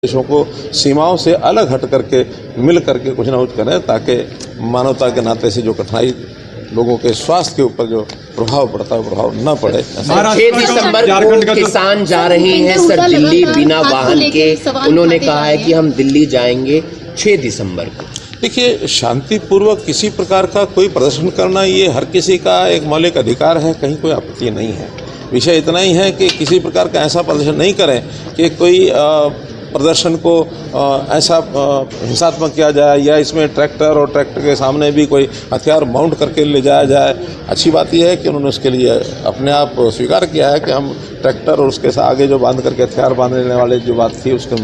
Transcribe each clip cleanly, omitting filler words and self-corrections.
देशों को सीमाओं से अलग हट करके मिल करके कुछ ना कुछ करें, ताकि मानवता के नाते से जो कठिनाई लोगों के स्वास्थ्य के ऊपर जो प्रभाव पड़ता है प्रभाव न पड़े। 6 दिसंबर को किसान जा रहे हैं सर दिल्ली बिना वाहन के, उन्होंने कहा है कि हम दिल्ली जाएंगे 6 दिसंबर को। देखिए, शांतिपूर्वक किसी प्रकार का कोई प्रदर्शन करना ये हर किसी का एक मौलिक अधिकार है, कहीं कोई आपत्ति नहीं है। विषय इतना ही है कि किसी प्रकार का ऐसा प्रदर्शन नहीं करें कि कोई प्रदर्शन को ऐसा हिंसात्मक किया जाए या इसमें ट्रैक्टर और ट्रैक्टर के सामने भी कोई हथियार माउंट करके ले जाया जाए। अच्छी बात यह है कि उन्होंने उसके लिए अपने आप स्वीकार किया है कि हम ट्रैक्टर और उसके साथ आगे जो बांध करके हथियार बांधने वाले जो बात थी उसको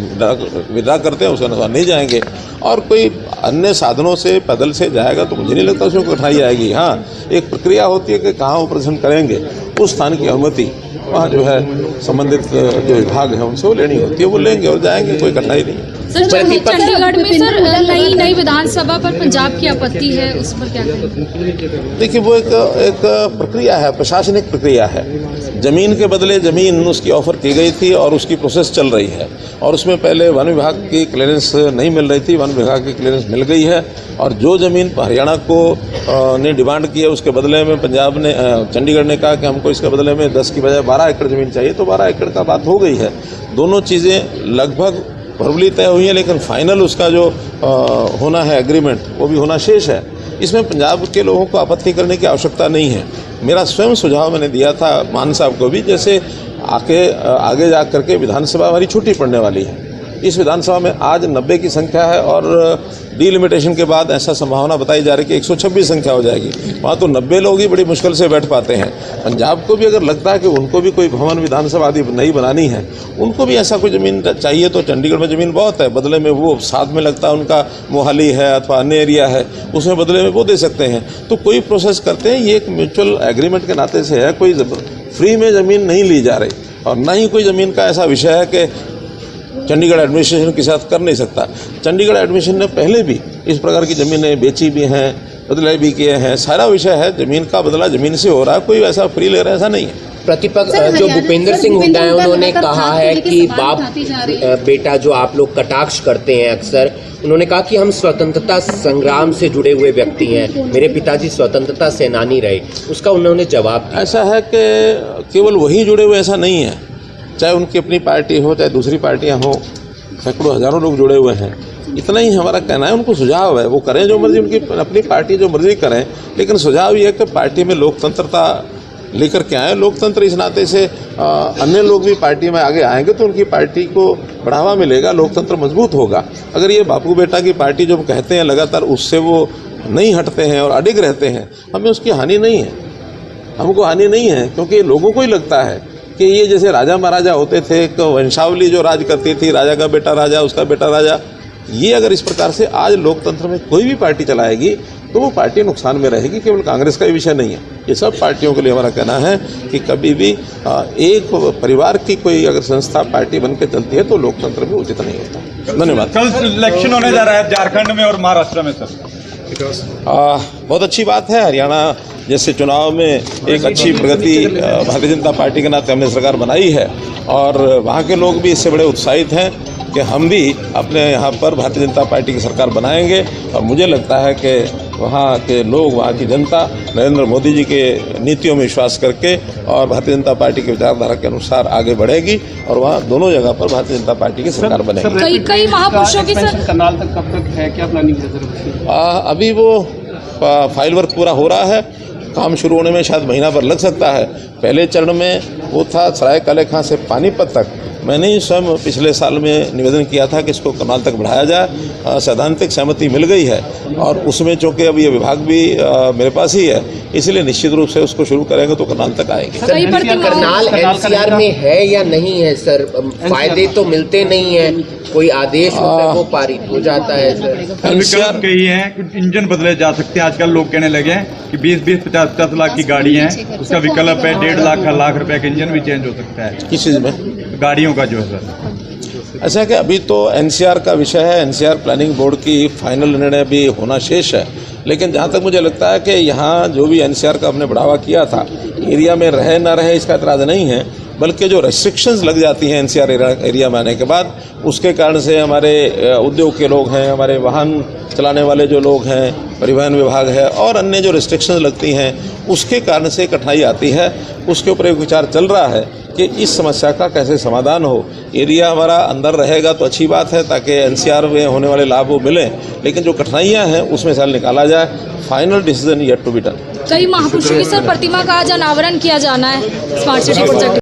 विड्रा करते हैं, उसके अनुसार नहीं जाएंगे। और कोई अन्य साधनों से पैदल से जाएगा तो मुझे नहीं लगता उसमें कठिनाई आएगी। हाँ, एक प्रक्रिया होती है कि कहाँ वो प्रदर्शन करेंगे, उस स्थान की अनुमति वहाँ जो है संबंधित जो विभाग है उनसे वो लेनी होती है, वो लेंगे और जाएंगे, कोई कठिनाई नहीं है। सर, चंडीगढ़ में सर नई विधानसभा पर पंजाब की आपत्ति है, उस पर क्या कहेंगे? देखिए, वो एक प्रक्रिया है, प्रशासनिक प्रक्रिया है। जमीन के बदले जमीन उसकी ऑफर की गई थी और उसकी प्रोसेस चल रही है, और उसमें पहले वन विभाग की क्लियरेंस नहीं मिल रही थी, वन विभाग की क्लियरेंस मिल गई है। और जो जमीन हरियाणा को ने डिमांड की है उसके बदले में पंजाब ने चंडीगढ़ ने कहा कि हमको इसके बदले में 10 की बजाय 12 एकड़ जमीन चाहिए, तो 12 एकड़ का बात हो गई है। दोनों चीज़ें लगभग प्रॉब्ली तय हुई है, लेकिन फाइनल उसका जो होना है एग्रीमेंट वो भी होना शेष है। इसमें पंजाब के लोगों को आपत्ति करने की आवश्यकता नहीं है। मेरा स्वयं सुझाव मैंने दिया था मान साहब को भी, जैसे आगे जा करके विधानसभा हमारी छुट्टी पड़ने वाली है। इस विधानसभा में आज 90 की संख्या है और डिलिमिटेशन के बाद ऐसा संभावना बताई जा रही है कि 126 संख्या हो जाएगी। वहाँ तो 90 लोग ही बड़ी मुश्किल से बैठ पाते हैं। पंजाब को भी अगर लगता है कि उनको भी कोई भवन विधानसभा आदि नई बनानी है, उनको भी ऐसा कोई ज़मीन चाहिए, तो चंडीगढ़ में ज़मीन बहुत है, बदले में वो साथ में लगता है उनका मोहाली है अथवा अन्य एरिया है, उसमें बदले में वो दे सकते हैं। तो कोई प्रोसेस करते हैं, ये एक म्यूचुअल एग्रीमेंट के नाते से है, कोई फ्री में ज़मीन नहीं ली जा रही और ना ही कोई ज़मीन का ऐसा विषय है कि चंडीगढ़ एडमिनिस्ट्रेशन के साथ कर नहीं सकता। चंडीगढ़ एडमिनिस्ट्रेशन ने पहले भी इस प्रकार की ज़मीनें बेची भी हैं, बदले भी किए हैं। सारा विषय है ज़मीन का बदला ज़मीन से हो रहा है, कोई ऐसा फ्री ले रहा है ऐसा नहीं है। प्रतिपक्ष जो भूपेंद्र सिंह हुड्डा है उन्होंने कहा है कि बाप बेटा जो आप लोग कटाक्ष करते हैं अक्सर, उन्होंने कहा कि हम स्वतंत्रता संग्राम से जुड़े हुए व्यक्ति हैं, मेरे पिताजी स्वतंत्रता सेनानी रहे। उसका उन्होंने जवाब दिया। ऐसा है कि केवल वही जुड़े हुए ऐसा नहीं है, चाहे उनकी अपनी पार्टी हो चाहे दूसरी पार्टियां हो, सैकड़ों हजारों लोग जुड़े हुए हैं। इतना ही हमारा कहना है, उनको सुझाव है वो करें जो मर्जी, उनकी अपनी पार्टी जो मर्जी करें, लेकिन सुझाव ये है कि पार्टी में लोकतंत्रता लेकर के आए। लोकतंत्र इस नाते से अन्य लोग भी पार्टी में आगे आएंगे तो उनकी पार्टी को बढ़ावा मिलेगा, लोकतंत्र मजबूत होगा। अगर ये बापू बेटा की पार्टी जो कहते हैं लगातार उससे वो नहीं हटते हैं और अडिग रहते हैं, हमें उसकी हानि नहीं है, हमको हानि नहीं है, क्योंकि लोगों को ही लगता है कि ये जैसे राजा महाराजा होते थे, एक वंशावली जो राज करती थी, राजा का बेटा राजा उसका बेटा राजा, ये अगर इस प्रकार से आज लोकतंत्र में कोई भी पार्टी चलाएगी तो वो पार्टी नुकसान में रहेगी। केवल कांग्रेस का ही विषय नहीं है, ये सब पार्टियों के लिए हमारा कहना है कि कभी भी एक परिवार की कोई अगर संस्था पार्टी बन के चलती है तो लोकतंत्र में उचित नहीं होता। धन्यवाद। कल इलेक्शन होने जा रहा है झारखंड में और महाराष्ट्र में सर। बहुत अच्छी बात है। हरियाणा जैसे चुनाव में एक अच्छी प्रगति भारतीय जनता पार्टी के नाते हमने सरकार बनाई है और वहाँ के लोग भी इससे बड़े उत्साहित हैं कि हम भी अपने यहाँ पर भारतीय जनता पार्टी की सरकार बनाएंगे। और मुझे लगता है कि वहाँ के लोग, वहाँ की जनता नरेंद्र मोदी जी के नीतियों में विश्वास करके और भारतीय जनता पार्टी की विचारधारा के अनुसार आगे बढ़ेगी और वहाँ दोनों जगह पर भारतीय जनता पार्टी की सरकार बनेगी। कई महापुरुषों की करनाल तक कब तक है, क्या प्लानिंग है? अभी वो फाइल वर्क पूरा हो रहा है, काम शुरू होने में शायद महीना भर लग सकता है। पहले चरण में वो था सराय कालेखां से पानीपत तक। मैंने ही स्वयं पिछले साल में निवेदन किया था कि इसको करनाल तक बढ़ाया जाए। सैद्धांतिक सहमति मिल गई है और उसमें चूँकि अब ये विभाग भी मेरे पास ही है, इसलिए निश्चित रूप से उसको शुरू करेंगे तो करनाल तक आएंगे। करनाल एनसीआर में है या नहीं है सर? फायदे तो मिलते नहीं है, कोई आदेश होता है वो पारित हो जाता है सर। विकल्प कही है कुछ इंजन बदले जा सकते हैं। आजकल लोग कहने लगे हैं कि 20-20, 50-50 लाख की गाड़ी है, उसका विकल्प है 1.5 लाख रुपए का इंजन भी चेंज हो सकता है। किस चीज़ में? गाड़ियों का जो है सर। ऐसा है कि अभी तो एनसीआर का विषय है, एनसीआर प्लानिंग बोर्ड की फाइनल निर्णय भी होना शेष है। लेकिन जहाँ तक मुझे लगता है कि यहाँ जो भी एनसीआर का हमने बढ़ावा किया था, एरिया में रहे ना रहे इसका एतराज़ नहीं है, बल्कि जो रेस्ट्रिक्शंस लग जाती हैं एनसीआर एरिया में आने के बाद, उसके कारण से हमारे उद्योग के लोग हैं, हमारे वाहन चलाने वाले जो लोग हैं, परिवहन विभाग है और अन्य जो रिस्ट्रिक्शंस लगती हैं उसके कारण से कठिनाई आती है। उसके ऊपर एक विचार चल रहा है कि इस समस्या का कैसे समाधान हो। एरिया हमारा अंदर रहेगा तो अच्छी बात है ताकि एनसीआर में होने वाले लाभ वो मिलें, लेकिन जो कठिनाइयाँ हैं उसमें से हल निकाला जाए। Final decision yet to be done. कई महापुरुषों की सर प्रतिमा का आज अनावरण किया जाना है स्मार्ट सिटी प्रोजेक्ट